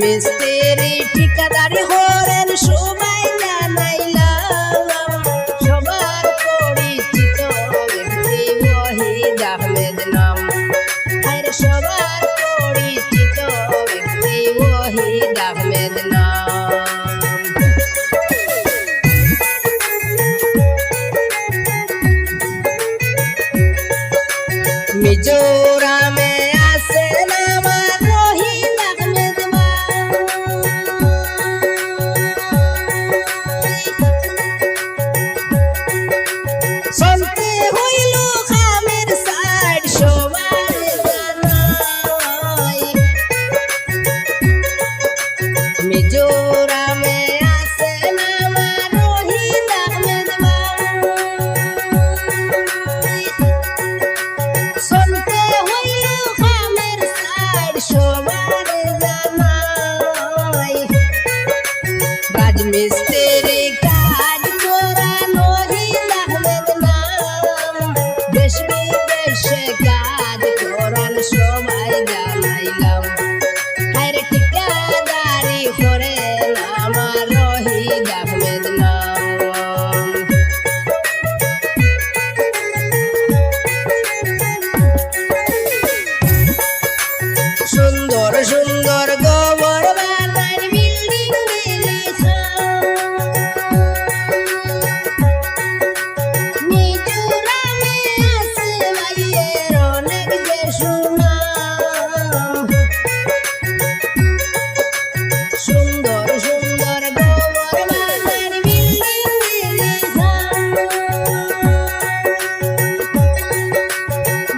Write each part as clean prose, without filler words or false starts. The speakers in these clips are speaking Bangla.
মিস্ত্রি ঠিকাদারি হরেন সবাই জানাইলাম সবার পরিচিত ব্যক্তি ওয়াহিদ আহমেদ নাম আর সবার পরিচিত ব্যক্তি ওয়াহিদ আহমেদ নাম মিজোরামে আছেন আমার রহিদ আহমেদ শুনতে হইল খামের সাইড সবার জানাই মিজোরামে আছেন আমার রহিদ আহমেদ শুনতে হইল খামের সাইড সবার জানাই রাজমিস্ত্রি কাজ করা রহিদ আহমেদ নাম দেশ বিদেশে কাজ করান সবাই জানাইলাম হায়রে ঠিকাদারি করেন আমার রহিদ আহমেদ নাম সুন্দর সুন্দর গোবর বানার বিল্ডিং মিজোরামে আছে ভাইয়ের অনেক যে সুনাম সুন্দর সুন্দর গোবর বানার বিল্ডিং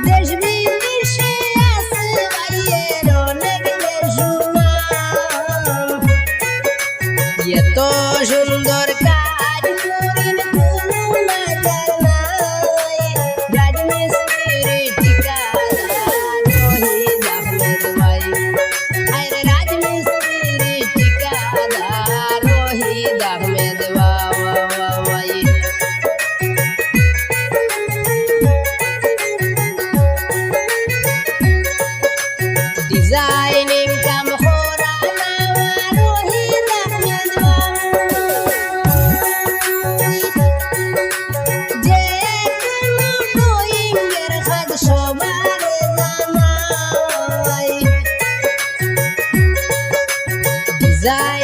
দেশ বিদেশে আছে ভাইয়ের অনেক যে সুনাম এত সুন্দর কাজ করিন কোনো নজর নাই রাজমিস্ত্রি ঠিকাদার রহিদ আহমেদ ভাই আরে রাজমিস্ত্রি ঠিকাদার রহিদ আহমেদ ভাই ডিজাইনিং কাম করা আমার রহিদ আহমেদ যে কোনো ড্রয়িংয়ের কাজ সবার জানাই ডিজাইন